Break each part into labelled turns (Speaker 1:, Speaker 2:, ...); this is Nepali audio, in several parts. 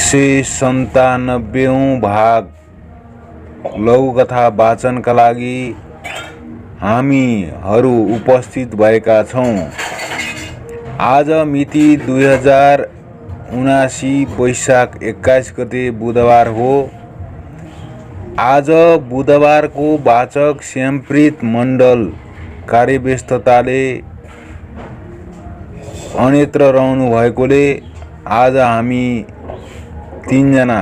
Speaker 1: 197औं भाग लघुकथा वाचनका लागि हामीहरू उपस्थित भएका छौँ। आज मिति 2079 वैशाख 21 गते बुधबार हो। आज बुधबारको वाचक श्यामप्रीत मण्डल कार्यव्यस्तताले अन्यत्र रहनु भएकोले आज हामी तीनजना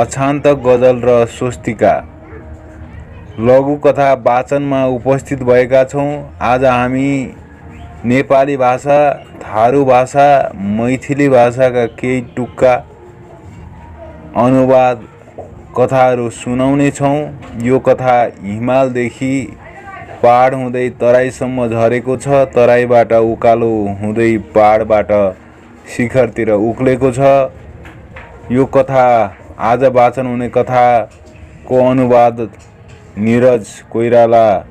Speaker 1: अशान्त गजल र स्वस्तिका लघुकथा वाचनमा उपस्थित भएका छौँ। आज हामी नेपाली भाषा, थारू भाषा, मैथिली भाषाका केही टुक्का अनुवाद कथाहरू सुनाउने छौँ। यो कथा हिमालदेखि पहाड हुँदै तराईसम्म झरेको छ। तराईबाट उकालो हुँदै पहाडबाट शिखरतिर उक्लेको छ। यो कथा आज वाचन हुने कथाको अनुवाद निरज कोइराला,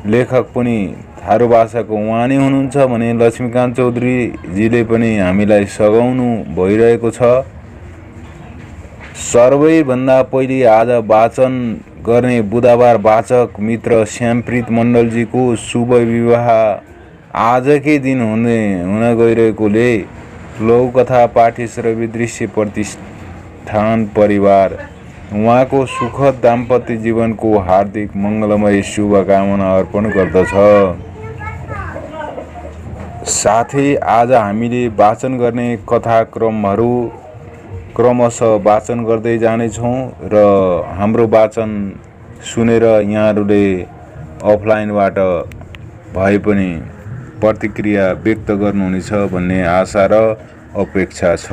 Speaker 1: लेखक पनि थारू भाषाको उहाँ नै हुनुहुन्छ भने लक्ष्मीकान्त चौधरीजीले पनि हामीलाई सघाउनु भइरहेको छ। सर्वैभन्दा पहिले आज वाचन गर्ने बुधबार वाचक मित्र श्यामप्रीत मण्डलजीको शुभ विवाह आजकै दिन हुन गइरहेकोले लघुकथा पाठ्य श्रव्य दृश्य प्रतिष्ठान परिवार उहाँको सुखद दाम्पत्य जीवनको हार्दिक मङ्गलमय शुभकामना अर्पण गर्दछ। साथै आज हामीले वाचन गर्ने कथाक्रमहरू क्रमशः वाचन गर्दै जानेछौँ र हाम्रो वाचन सुनेर यहाँहरूले अफलाइनबाट भए पनि प्रतिक्रिया व्यक्त गर्नुहुनेछ भन्ने आशा र अपेक्षा छ।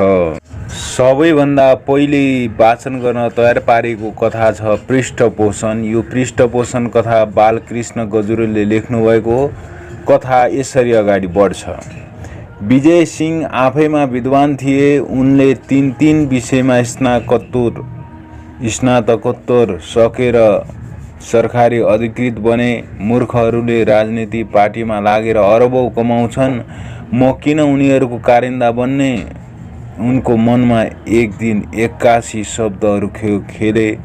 Speaker 1: सबैभन्दा पहिले वाचन गर्न तयार पारेको कथा छ पृष्ठपोषण। यो पृष्ठपोषण कथा बालकृष्ण गजुरेलले लेख्नुभएको कथा यसरी अगाडि बढ्छ। विजय सिंह आफैमा विद्वान थिए। उनले तीन विषयमा स्नातकोत्तर सकेर सरकारी अधिकृत बने। मूर्खहरूले राजनीति पार्टीमा लागेर अरबौं कमाउँछन्, म किन उनीहरूको कारिन्दा बन्ने? उनको मनमा एक दिन 81 शब्दहरू खेले।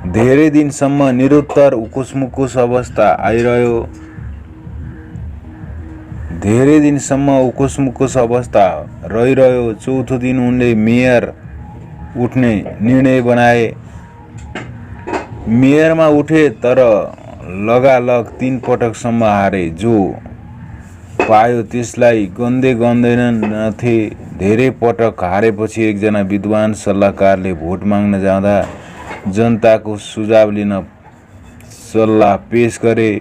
Speaker 1: धेरै दिनसम्म निरुत्तर उकुसमुकुस अवस्था आइरह्यो। धेरै दिनसम्म उकुसमुकुस अवस्था रहिरह्यो। चौथो दिन उनले मेयर उठ्ने निर्णय बनाए। मेयरमा उठे तर लगालग 3 पटकसम्म हारे। जो पायो त्यसलाई गन्दैनथे। धेरै पटक हारेपछि एकजना विद्वान सल्लाहकारले भोट माग्न जाँदा जनताको सुझाव लिन सल्लाह पेश गरे।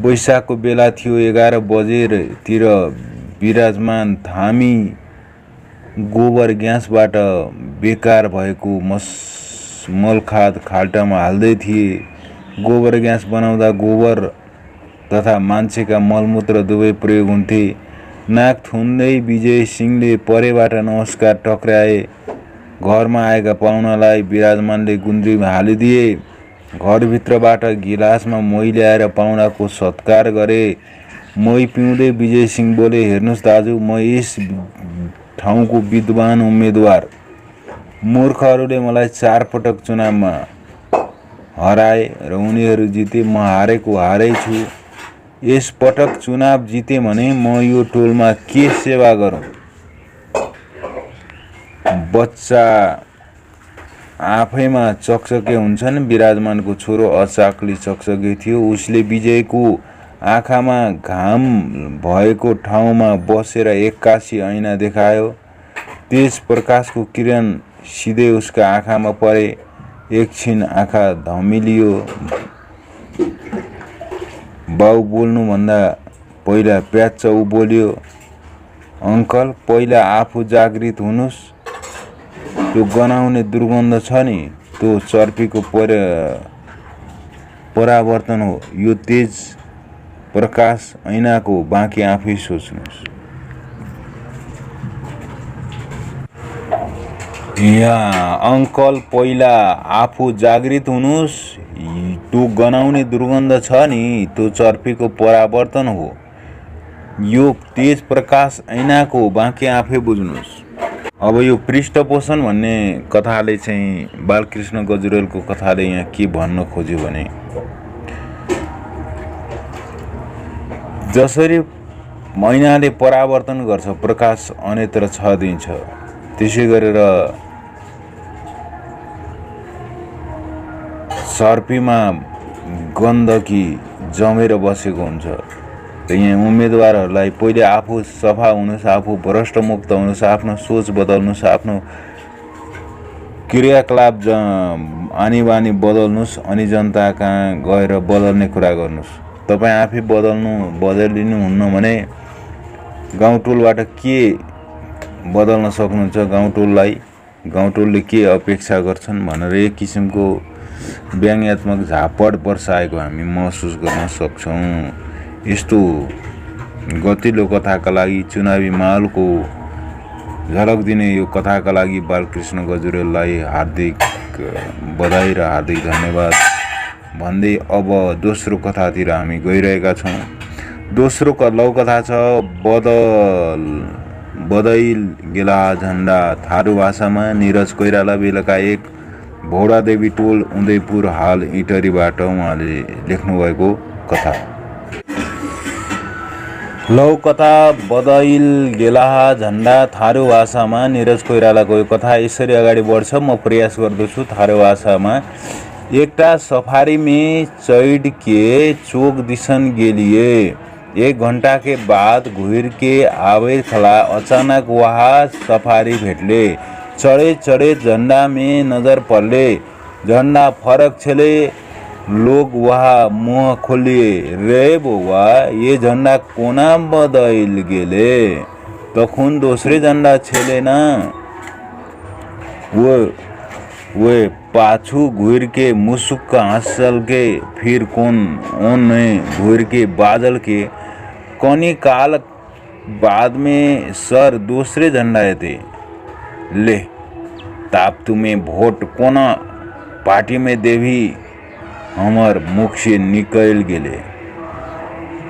Speaker 1: वैशाखको बेला थियो। 11 बजेतिर विराजमान धामी गोबर ग्यासबाट बेकार भएको मलखाद खाल्टामा हाल्दै थिए। गोबर ग्यास बनाउँदा गोबर तथा मान्छेका मलमूत्र दुवै प्रयोग हुन्थे। नाक थुन्दै विजय सिंहले परेबाट नमस्कार टक्राए। घरमा आएका पाहुनालाई विराजमानले गुन्द्री हालिदिए। घरभित्रबाट गिलासमा मही ल्याएर पाहुनाको सत्कार गरे। मही पिउँदै विजय सिंह बोले, हेर्नुहोस् दाजु, म यस ठाउँको विद्वान उम्मेदवार। मूर्खहरूले मलाई 4 पटक चुनावमा हराए र उनीहरू जिते। म हारै छु। यस पटक चुनाव जिते भने म यो टोलमा के सेवा गरौँ? बच्चा आफैमा चकचके हुन्छन्। विराजमानको छोरो अचाकली चकचके थियो। उसले विजयको आँखामा घाम भएको ठाउँमा बसेर 81 ऐना देखायो। तेज प्रकाशको किरण सिधै उसका आँखामा परे। एकछिन आँखा धमिलियो। बाउ बोल्नुभन्दा पहिला प्याच्च ऊ बोल्यो, अङ्कल, पहिला आफू जागृत हुनुहोस्। त्यो गनाउने दुर्गन्ध छ नि, त्यो चर्पीको परावर्तन हो। यो तेज प्रकाश ऐनाको, बाँकी आफै सोच्नुहोस्। यहाँ अङ्कल, पहिला आफू जागृत हुनुहोस्। त्यो गनाउने दुर्गन्ध छ नि, त्यो चर्पीको परावर्तन हो। यो तेज प्रकाश ऐनाको, बाँकी आफै बुझ्नुहोस्। अब यो पृष्ठपोषण भन्ने कथाले चाहिँ बालकृष्ण गजुरेलको कथाले यहाँ के भन्न खोज्यो भने जसरी मैनाले परावर्तन गर्छ प्रकाश अन्यत्र छदिन्छ त्यसै गरेर सर्पीमा गन्दगी जमेर बसेको हुन्छ। र यहाँ उम्मेदवारहरूलाई पहिले आफू सफा हुनुहोस्, आफू भ्रष्टमुक्त हुनुहोस्, आफ्नो सोच बदल्नुहोस्, आफ्नो क्रियाकलाप आनीबानी बदल्नुहोस्, अनि जनता कहाँ गएर बदल्ने कुरा गर्नुहोस्। तपाईँ आफै बदलिनुहुन्न भने गाउँटोलबाट के बदल्न सक्नुहुन्छ, गाउँटोलले के अपेक्षा गर्छन् भनेर एक किसिमको व्यङ्ग्यात्मक झापड बर्साएको हामी महसुस गर्न सक्छौँ। यस्तो गतिलो कथाका लागि, चुनावी माहौलको झलक दिने यो कथाका लागि बालकृष्ण गजुरेललाई हार्दिक बधाई र हार्दिक धन्यवाद भन्दै अब दोस्रो कथातिर हामी गइरहेका छौँ। दोस्रो लौकथा छ बदइल गेला झन्डा। थारू भाषामा निरज कोइराला बेलका एक भौडादेवी टोल उदयपुर हाल इटरीबाट उहाँले लेख्नुभएको कथा। लौकथा बदइल गेलाहा झन्डा। थारू भाषामा निरज कोइरालाको यो कथा यसरी अगाडि बढ्छ। म प्रयास गर्दछु थारू भाषामा। एकटा सफारी में चढ़ के चौक दिसन गेलिए। 1 घंटा के बाद घूर के आवे खला अचानक वहाँ सफारी भेटले। चढ़े चढ़े झंडा में नजर पड़ले। झंडा फरक छले। लोग वहाँ मुँह खोलिए। रे बउआ ये झंडा कोना बदल गेले। तखुन दूसरे झंडा छेले ना। वो पाछू घूर के मुसुक हंसल के फिर ओन घूर के बादल के कौनी काल बाद में सर दूसरे झंडा थे। ले ताप तुम्हें वोट कोना पार्टी में देवी हमर मुख से निकल गेले।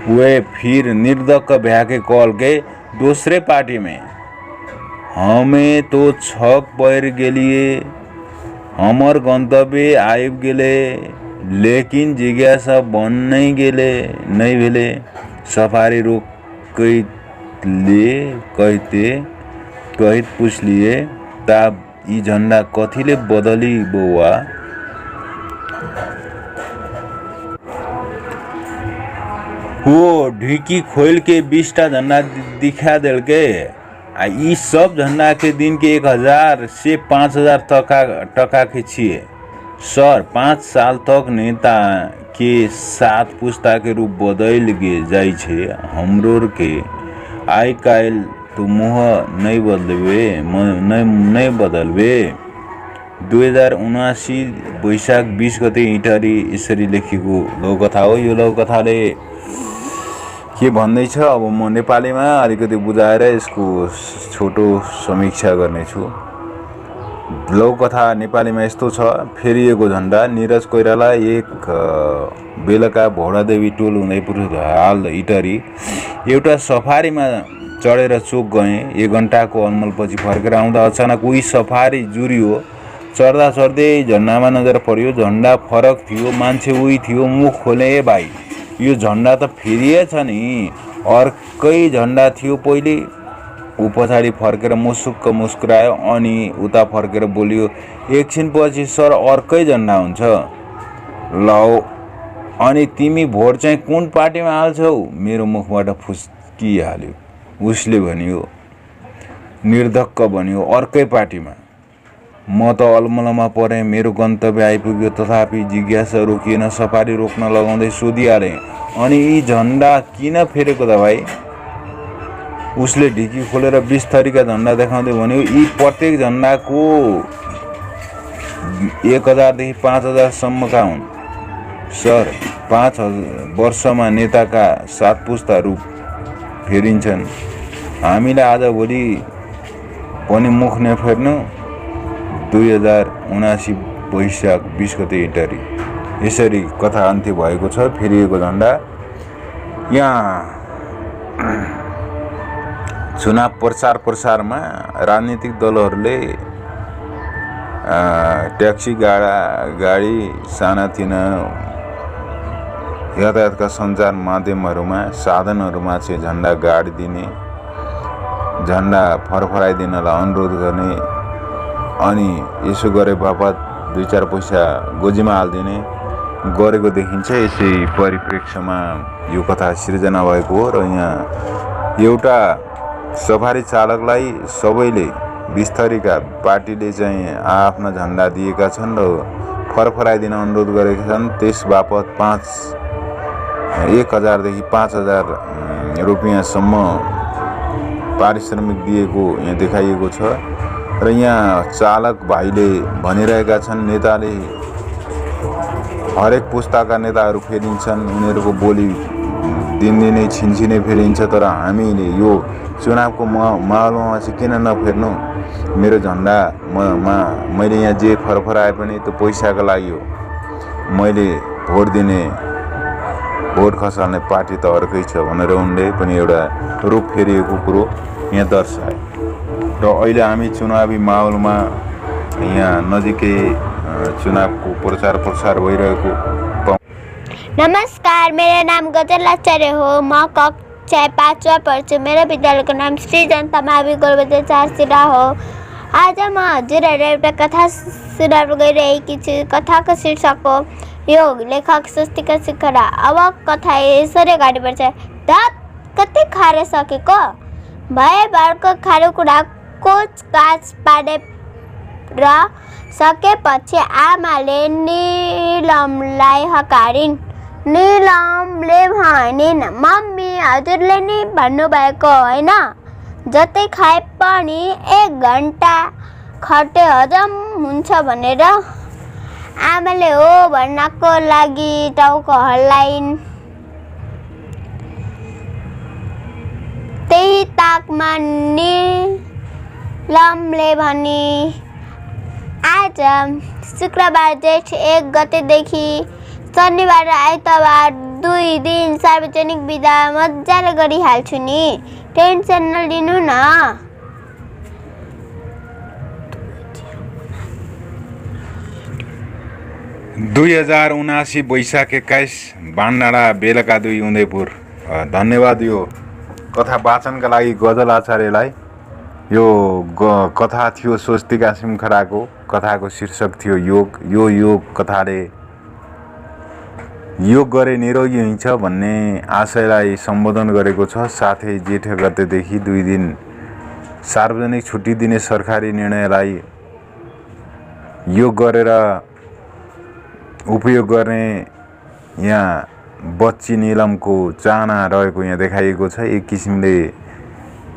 Speaker 1: वे फिर निर्धक भ्याके कॉल के दूसरे पार्टी में हमें तो छक पैर गेलिए। हमर गंतव्य आइब गेले लेकिन जिज्ञासा बन नहीं गेले नहीं भेले। सफारी रोक कहते पूछ लिए ताब ई झंडा कथिले बदली बउआ। वो ढिकी खोल के 20टा झंडा दिखा दिल के। ई सब झंडा के दिन के 1000 से 5000 टका के छिए। सर 5 साल तक नेता के 7 पुस्ता के रूप बदल गे जाई छे। हमरोर के आई काल तो मुह नहीं बदलबे। 2079 वैशाख 20 गते इटरी यसरी लेखेको लौकथा हो। यो लौकथाले के भन्दैछ अब म नेपालीमा अलिकति बुझाएर यसको छोटो समीक्षा गर्नेछु। लौकथा नेपालीमा यस्तो छ। फेरिएको झण्डा। निरज कोइराला एक बेलका भौडादेवी टोल उदयपुर हाल इटरी एउटा सफारीमा चढेर चोक गए। 1 घण्टाको अलमलपछि फर्केर आउँदा अचानक उही सफारी जुरियो। चढ्दा चढ्दै झन्डामा नजर पर्यो। झन्डा फरक थियो, मान्छे उही थियो। मुख खोले ए भाइ यो झन्डा त फेरिएछ नि, अर्कै झन्डा थियो पहिले। ऊ पछाडि फर्केर मुसुक्क मुस्कुरायो अनि उता फर्केर बोल्यो एकछिनपछि सर अर्कै झन्डा हुन्छ। लौ अनि तिमी भोट चाहिँ कुन पार्टीमा हाल्छौ? मेरो मुखबाट फुस्किहाल्यो। उसले भन्यो निर्धक्क भन्यो अर्कै पार्टीमा। म त अलमलमा परेँ। मेरो गन्तव्य आइपुग्यो तथापि जिज्ञासा रोकिएन। सफारी रोक्न लगाउँदै सोधिहालेँ अनि यी झन्डा किन फेरेको त भाइ? उसले ढिकी खोलेर 20 थरीका झन्डा देखाउँदै भन्यो यी प्रत्येक झन्डाको 1000 देखि 5000 सम्मका हुन्। सर 5 वर्षमा नेताका 7 पुस्ता रूप फेरिन्छन्। हामीले आजभोलि पनि मुख नफेर्नु। 2079 वैशाख 20 गते इटरी यसरी कथा अन्त्य भएको छ। फेरिएको झन्डा। यहाँ चुनाव प्रसारमा राजनीतिक दलहरूले ट्याक्सी गाडी सानातिना यातायातका सञ्चार माध्यमहरूमा साधनहरूमा चाहिँ झन्डा गाडिदिने, झन्डा फरफराइदिनलाई अनुरोध गर्ने अनि यसो गरे बापत 2-4 पैसा गोजीमा हालिदिने गरेको देखिन्छ। यसै परिप्रेक्ष्यमा यो कथा सिर्जना भएको हो र यहाँ एउटा सफारी चालकलाई सबैले 20 थरीका पार्टीले चाहिँ आफ्ना झन्डा दिएका छन् र फरफराइदिन अनुरोध गरेका छन्। त्यस बापत 1000 देखि 5000 रुपियाँसम्म पारिश्रमिक दिएको यहाँ देखाइएको छ र यहाँ चालक भाइले भनिरहेका छन् नेताले हरेक पुस्ताका नेताहरू फेरिन्छन्, उनीहरूको बोली दिनदिनै छिनछिनै फेरिन्छ, तर हामीले यो चुनावको माहौलमा चाहिँ किन नफेर्नु? मेरो झन्डा मैले यहाँ जे फरफराए पनि त्यो पैसाको लागि हो। मैले भोट खसाल्ने पार्टी त अर्कै छ भनेर उनले पनि एउटा रूप फेरिएको कुरो यहाँ दर्शाए। र अहिले हामी चुनावी माहौलमा यहाँ नजिकै चुनावको प्रचार भइरहेको।
Speaker 2: नमस्कार, मेरा नाम गजल आचार्य हो। म कक्षा 5मा पढ्छु। मेरो विद्यालयको नाम श्री जनता मावि गोलबजार 4 सिरा हो। आज म हजुरहरूलाई एउटा कथा सुनाउन गइरहेकी छु। कथाको शीर्षक हो योग, लेखक स्वस्तिका शिखरा। अब कथा यसरी अगाडि बढ्छ। दाँत कति खारे सकेको भए बारको खानेकुरा कोचकाच पारेर सकेपछि आमाले निलमलाई हकारिन्। निलमले भनिन्, मम्मी हजुरले नि भन्नुभएको होइन जतै खाए पनि 1 घन्टा खटे हजम हुन्छ भनेर। आमाले हो भन्नको लागि टाउको हल्लाइन्। त्यही ताकमा निलमले भनी, आज शुक्रबार जेठ 1 गतेदेखि शनिबार र आइतबार 2 दिन सार्वजनिक बिदा मजाले गरिहाल्छु नि, टेन्सन नलिनु न।
Speaker 1: 2079 वैशाख 21 बाणडाँडा बेलका 2 उदयपुर। धन्यवाद यो कथा वाचनका लागि गजल आचार्यलाई। यो कथा थियो स्वस्तिका शिखराको। कथाको शीर्षक थियो योग। यो योग कथाले योग गरे निरोगी हुन्छ भन्ने आशयलाई सम्बोधन गरेको छ। साथै जेठ गतेदेखि 2 दिन सार्वजनिक छुट्टी दिने सरकारी निर्णयलाई योग गरेर उपयोग गर्ने यहाँ बच्ची निलमको चाहना रहेको यहाँ देखाइएको छ। एक किसिमले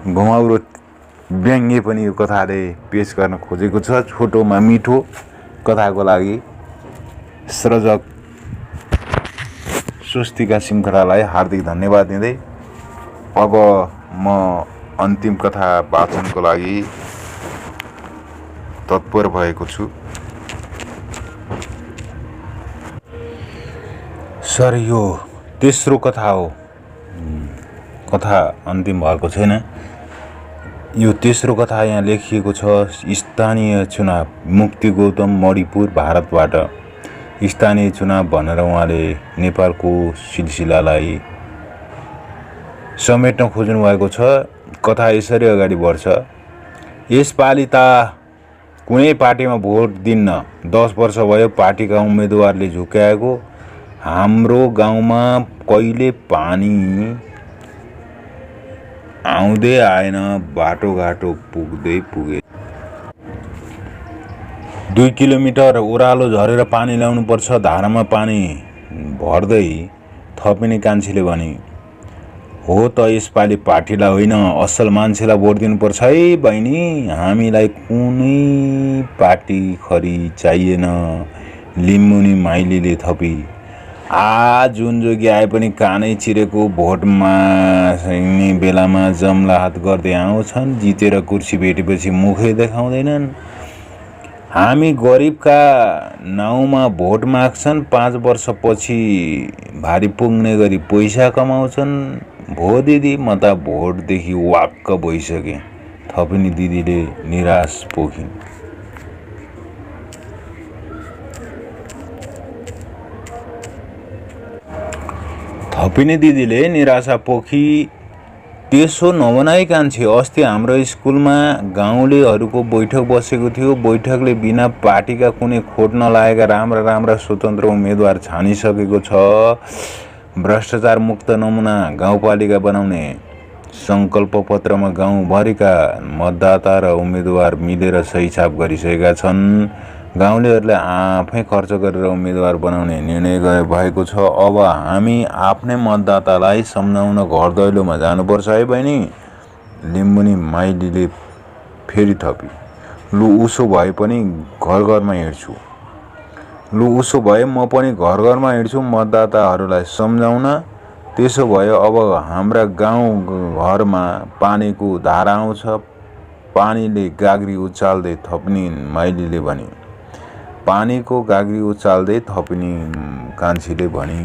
Speaker 1: घुमाउरो व्यङ्ग्य पनि यो कथाले पेश गर्न खोजेको छ। छोटोमा मिठो कथाको लागि सृजक स्वस्तिका शिखरालाई हार्दिक धन्यवाद दिँदै अब म अन्तिम कथा वाचनको लागि तत्पर भएको छु। सर यो तेस्रो कथा हो। कथा अन्तिम भएको छैन। यो तेस्रो कथा यहाँ लेखिएको छ। स्थानीय चुनाव, मुक्ति गौतम, मणिपुर, भारतबाट। स्थानीय चुनाव भनेर उहाँले नेपालको सिलसिलालाई समेट्न खोज्नु भएको छ। कथा यसरी अगाडि बढ्छ। यसपालि त कुनै पार्टीमा भोट दिन्न। 10 वर्ष भयो पार्टीका उम्मेदवारले झुक्याएको। हाम्रो गाउँमा कहिले पानी आउँदै आएन, बाटोघाटो पुगे। 2 किलोमिटर ओह्रालो झरेर पानी ल्याउनु पर्छ। धारामा पानी भर्दै थपिने कान्छीले भने, हो त यसपालि पार्टीलाई होइन असल मान्छेलाई भोट दिनुपर्छ है बहिनी। हामीलाई कुनै पार्टी खरी चाहिएन, लिम्बुनी माइलीले थपी। जुन जोगी आए पनि कानै चिरेको। भोटमा बेलामा जमलाहात गर्दै आउँछन्। जितेर कुर्सी भेटेपछि मुखै देखाउँदैनन्। हामी गरिबका नाउँमा भोट माग्छन्। 5 वर्षपछि भारी पुग्ने गरी पैसा कमाउँछन्। भो दिदी म त भोटदेखि वाक्क भइसकेँ। थपिनी दिदीले निराश पोखिन्। थपिनी दिदीले निराशा पोखी त्यसो नबनाई कान्छे, अस्ति हाम्रो स्कुलमा गाउँलेहरूको बैठक बसेको थियो। बैठकले बिना पार्टीका कुनै खोट नलागेका राम्रा राम्रा स्वतन्त्र उम्मेदवार छानिसकेको छ। भ्रष्टाचार मुक्त नमुना गाउँपालिका बनाउने सङ्कल्प पत्रमा गाउँभरिका मतदाता र उम्मेदवार मिलेर सही छाप गरिसकेका छन्। गाउँलेहरूले आफै खर्च गरेर उम्मेदवार बनाउने निर्णय भएको छ। अब हामी आफ्नै मतदातालाई सम्झाउन घर दैलोमा जानुपर्छ है बहिनी, लिम्बुनी माइलीले फेरि थपी। लु उसो भए पनि घर घरमा हिँड्छु। उसो भए म पनि घर घरमा हिँड्छु मतदाताहरूलाई सम्झाउन। त्यसो भयो अब हाम्रा गाउँ घरमा पानीको धारा आउँछ। पानीले गाग्री उचाल्दै थप्नी माइलीले भनी। पानीको गाग्री उचाल्दै थपिनी कान्छीले भनी।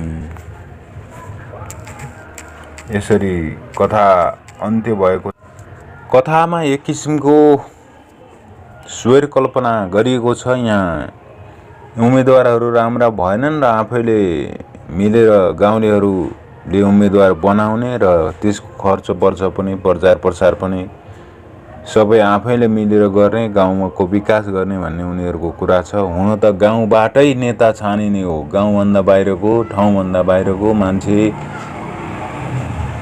Speaker 1: यसरी कथा अन्त्य भएको। कथामा एक किसिमको स्वर कल्पना गरिएको छ। यहाँ उम्मेदवारहरू राम्रा भएनन् र आफैले मिलेर गाउँलेहरूले उम्मेदवार बनाउने र त्यसको खर्च पर्छ पनि, प्रचार प्रसार पनि सबै आफैले मिलेर गर्ने, गाउँको विकास गर्ने भन्ने उनीहरूको कुरा छ। हुन त गाउँबाटै नेता छानिने हो। गाउँभन्दा बाहिरको, ठाउँभन्दा बाहिरको मान्छे,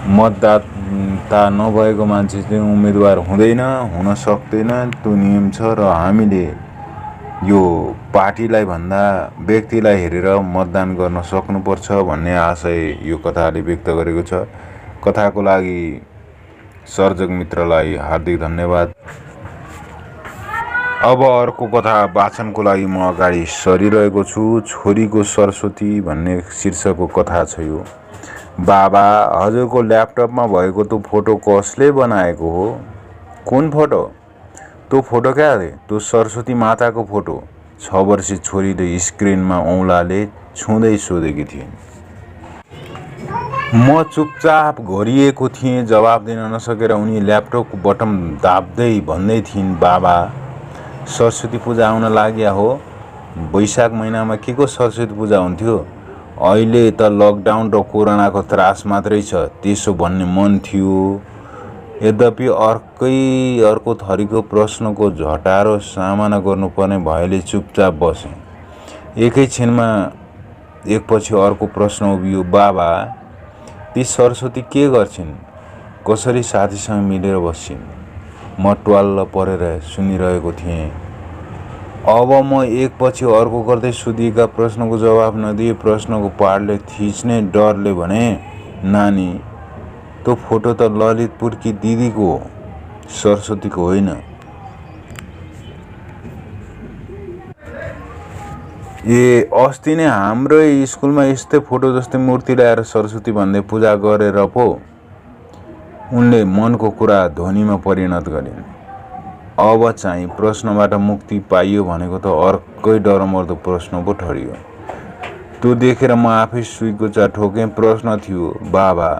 Speaker 1: मतदाता नभएको मान्छे चाहिँ उम्मेदवार हुँदैन, हुन सक्दैन। त्यो नियम छ र हामीले यो पार्टीलाई भन्दा व्यक्तिलाई हेरेर मतदान गर्न सक्नुपर्छ भन्ने आशय यो कथाले व्यक्त गरेको छ। कथाको लागि सर्जक मित्रलाई हार्दिक धन्यवाद। अब अर्को कथा वाचनको लागि म अगाडि सरिरहेको छु। छोरीको सरस्वती भन्ने शीर्षकको कथा छ यो। बाबा, हजुरको ल्यापटपमा भएको त्यो फोटो कसले बनाएको हो? कुन फोटो? त्यो फोटो क्या अरे? त्यो सरस्वती माताको फोटो। 6 वर्षीय छोरीले स्क्रिनमा औँलाले छुँदै सोधेकी थिइन्। म चुपचाप घोरिएको थिएँ। जवाब दिन नसकेर उनी ल्यापटपको बटन दाब्दै भन्दै थिइन्, बाबा, सरस्वती पूजा आउन लाग्या हो। वैशाख महिनामा के को सरस्वती पूजा हुन्थ्यो? अहिले त लकडाउन र कोरोनाको त्रास मात्रै छ, त्यसो भन्ने मन थियो। यद्यपि अर्को थरीको प्रश्नको झटारो सामना गर्नुपर्ने भएले चुपचाप बसेँ। एकैछिनमा एकपछि अर्को प्रश्न उभियो, बाबा, ती सरस्वती के गर्छिन्? कसरी साथीसँग मिलेर बस्छिन्? म ट्वाल्ल परेर सुनिरहेको थिएँ। अब म एकपछि अर्को गर्दै सोधिएका प्रश्नको जवाब नदिए प्रश्नको पाडले थिच्ने डरले भने, नानी, त्यो फोटो त ललितपुरकी दिदीको हो, सरस्वतीको होइन। अस्ति नै हाम्रै स्कुलमा यस्तै फोटो जस्तै मूर्ति ल्याएर सरस्वती भन्दै पूजा गरेर पो उनले मनको कुरा ध्वनिमा परिणत गरिन्। अब चाहिँ प्रश्नबाट मुक्ति पाइयो भनेको त अर्कै डरमर्दो प्रश्न पो ठडियो। त्यो देखेर म आफै सुइकोचा ठोकेँ। प्रश्न थियो, बाबा,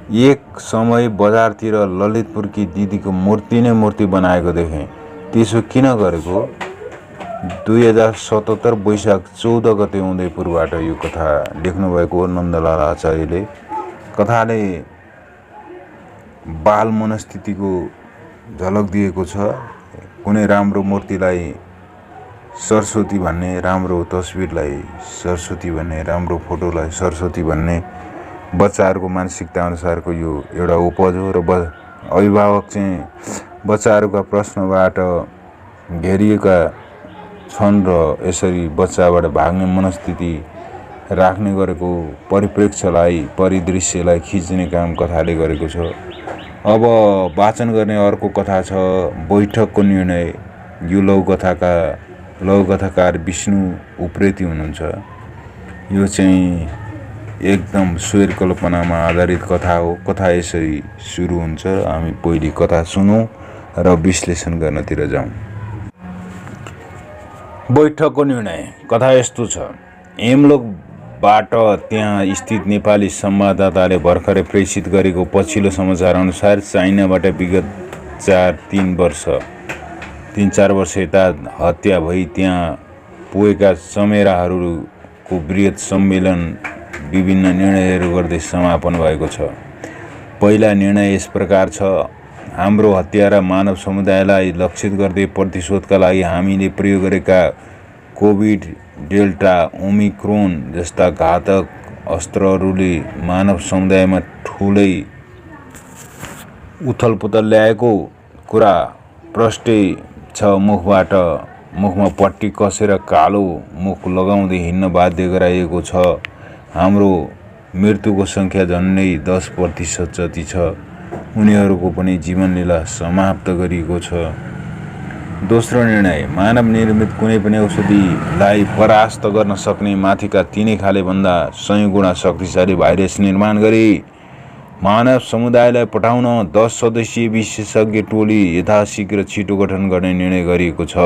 Speaker 1: एक समय बजारतिर ललितपुरकी दिदीको मूर्ति नै मूर्ति बनाएको देखेँ, त्यसो किन गरेको? 2077 वैशाख 14 गते उदयपुरबाट यो कथा लेख्नुभएको नन्दलाल आचार्यले। कथाले बाल मनस्थितिको झलक दिएको छ। कुनै राम्रो मूर्तिलाई सरस्वती भन्ने, राम्रो तस्बिरलाई सरस्वती भन्ने, राम्रो फोटोलाई सरस्वती भन्ने बच्चाहरूको मानसिकता अनुसारको यो एउटा उपज हो र अभिभावक चाहिँ बच्चाहरूका प्रश्नबाट घेरिएका छन् र यसरी बच्चाबाट भाग्ने मनस्थिति राख्ने गरेको परिप्रेक्ष्यलाई, परिदृश्यलाई खिच्ने काम कथाले गरेको छ। अब वाचन गर्ने अर्को कथा छ, बैठकको निर्णय। यो लघुकथाकार विष्णु उप्रेती हुनुहुन्छ। यो चाहिँ एकदम स्वर कल्पनामा आधारित कथा हो। कथा यसरी सुरु हुन्छ। हामी पहिले कथा सुनौँ र विश्लेषण गर्नतिर जाउँ। बैठकको निर्णय। कथा यस्तो छ, हेमलोक बाट त्यहाँ स्थित नेपाली संवाददाताले भर्खरै प्रेषित गरेको पछिल्लो समाचार अनुसार चाइनाबाट विगत 3-4 वर्ष यता हत्या भई त्यहाँ पुगेका चमेराहरूको वृहत सम्मेलन विभिन्न निर्णयहरू गर्दै समापन भएको छ। पहिला निर्णय यस प्रकार छ, हाम्रो हत्यारा मानव समुदायलाई लक्षित गर्दै प्रतिशोधका लागि हामीले प्रयोग गरेका कोभिड, डेल्टा, ओमिक्रोन जस्ता घातक अस्त्रहरूले मानव समुदायमा ठुलै उथलपुथल ल्याएको कुरा प्रष्टै छ। मुखमा पट्टी कसेर कालो मुख लगाउँदै हिँड्न बाध्य गराइएको छ। हाम्रो मृत्युको सङ्ख्या झन्डै 10% जति छ। उनीहरूको पनि जीवनलीला समाप्त गरिएको छ। दोस्रो निर्णय, मानव निर्मित कुनै पनि औषधिलाई परास्त गर्न सक्ने माथिका 3 खाले भन्दा 100 गुणा शक्तिशाली भाइरस निर्माण गरी मानव समुदायलाई पठाउन 10 सदस्यीय विशेषज्ञ टोली यथाशीघ्र छिटो गठन गर्ने निर्णय गरिएको छ।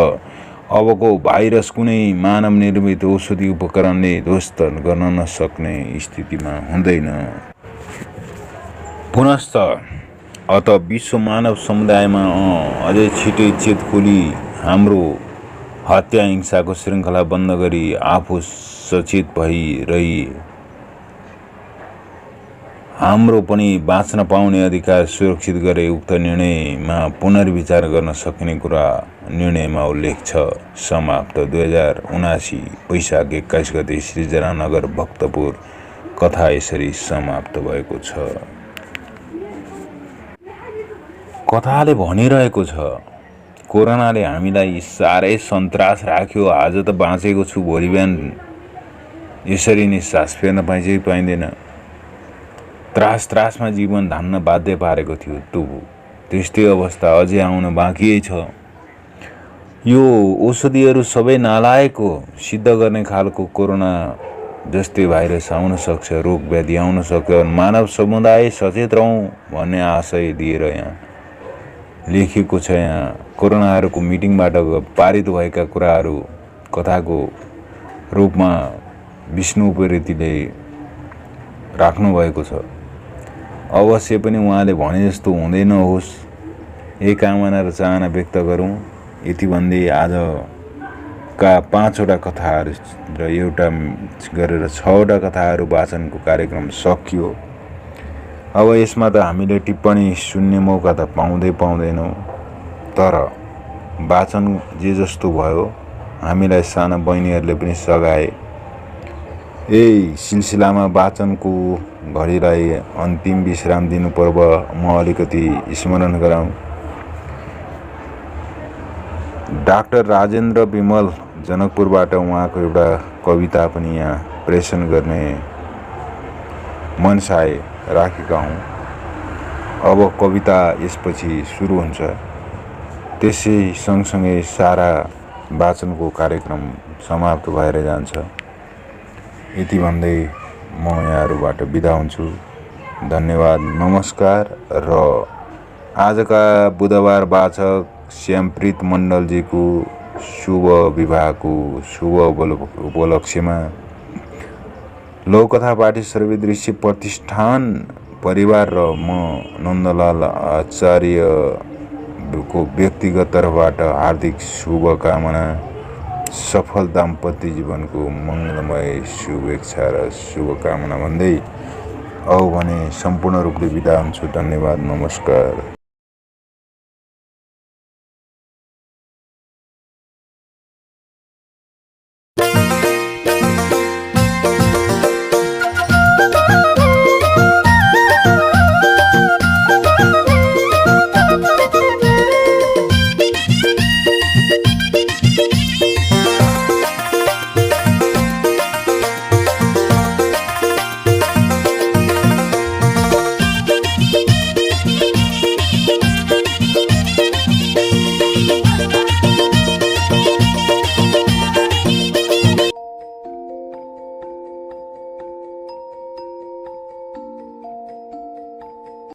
Speaker 1: अबको भाइरस कुनै मानव निर्मित औषधि उपकरणले ध्वस्त गर्न नसक्ने स्थितिमा हुँदैन। पुनश्च अत विश्व मानव समुदायमा अझै छिटै चेत खोली हाम्रो हत्या हिंसाको श्रृङ्खला बन्द गरी आफू सचेत भइरही हाम्रो पनि बाँच्न पाउने अधिकार सुरक्षित गरे उक्त निर्णयमा पुनर्विचार गर्न सकिने कुरा निर्णयमा उल्लेख छ। समाप्त। 2079 वैशाख 21 गते सृजनानगर भक्तपुर। कथा यसरी समाप्त भएको छ। कथाले भनिरहेको छ, कोरोनाले हामीलाई साह्रै सन्तास राख्यो। आज त बाँचेको छु, भोलि बिहान यसरी नै सास फेर्न पाइँदैन। त्रासमा जीवन धान्न बाध्य पारेको थियो। त्यस्तै अवस्था अझै आउन बाँकी छ। यो औषधिहरू सबै नालायक हो। सिद्ध गर्ने खालको कोरोना जस्तै भाइरस आउन सक्छ, रोग व्याधि आउन सक्छ। मानव समुदाय सचेत रहौँ भन्ने आशय दिएर यहाँ लेखिएको छ। यहाँ कोरोनाहरूको मिटिङबाट पारित भएका कुराहरू कथाको रूपमा विष्णु उप्रेतीले राख्नु भएको छ। अवश्य पनि उहाँले भने जस्तो हुँदै नहोस्, यही कामना र चाहना व्यक्त गरौँ। यति भन्दै आजका 5वटा कथाहरू र एउटा गरेर 6वटा कथाहरू वाचनको कार्यक्रम सकियो। अब यसमा त हामीले टिप्पणी सुन्ने मौका त पाउँदैनौँ, तर वाचन जे जस्तो भयो हामीलाई साना बहिनीहरूले पनि सघाए। यही सिलसिलामा वाचनको घडीलाई अन्तिम विश्राम दिनु पर्व म अलिकति स्मरण गराउँ। डाक्टर राजेन्द्र विमल जनकपुरबाट उहाँको एउटा कविता पनि यहाँ प्रेषण गर्ने मनसाय राखेका हौँ। अब कविता यसपछि सुरु हुन्छ। त्यसै सँगसँगै सारा वाचनको कार्यक्रम समाप्त भएर जान्छ। यति भन्दै म यहाँहरूबाट बिदा हुन्छु। धन्यवाद, नमस्कार। र आजका बुधबार वाचक श्यामप्रीत मण्डलजीको शुभ विवाहको शुभ उपलक्ष्यमा लोककथा पाठी सर्वदृश्य प्रतिष्ठान परिवार र म नन्दलाल आचार्यको व्यक्तिगत तर्फबाट हार्दिक शुभकामना, सफल दाम्पत्य जीवनको मङ्गलमय शुभेच्छा र शुभकामना भन्दै औ भने सम्पूर्ण रूपले बिदा हुन्छु। धन्यवाद, नमस्कार।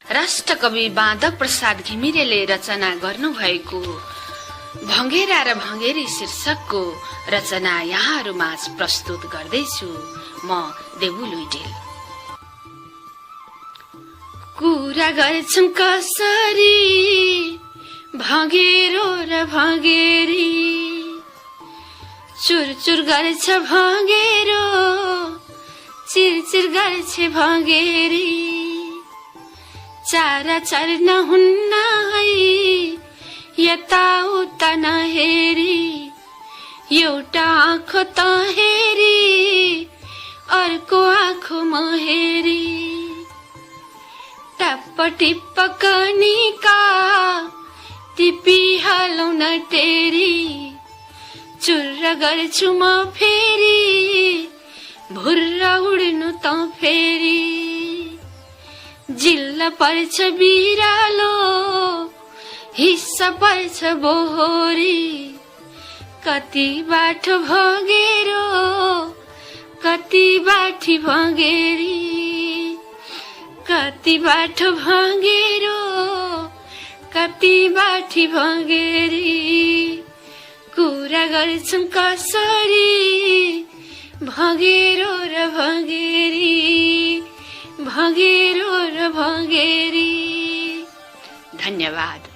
Speaker 3: राष्ट्रकवि माधव प्रसाद घिमिरेले रचना गर्नुभएको भङ्गेरा र भङ्गेरी शीर्षकको रचना यहाँहरूमाझ प्रस्तुत गर्दैछु म देबु लुइटेल। कुरा गर्छौं कसरी भङ्गेरो र भङ्गेरी, चुरचुर गर्छ भङ्गेरो, चिरचिर गर्छ भङ्गेरी। चाराचार नहुन्न है यताउता नहेरी, एउटा आँखो त हेरी अर्को आँखो म हेरी। टप्प टिप्प कनिका टिपिहालौ न टेरी, चुर्र गर्छु म फेरि भुर्र उड्नु त फेरि। जिल्ल पर्छ बिरालो हिस्सा पर्छ बोहोरी, कति बाटो भँगेरो कति बाठी भँगेरी। कति बाटो भँगेरो कति बाठी भँगेरी, कुरा गर्छौं कसरी भँगेरो र भँगेरी, भँगेरो र भँगेरी। धन्यवाद।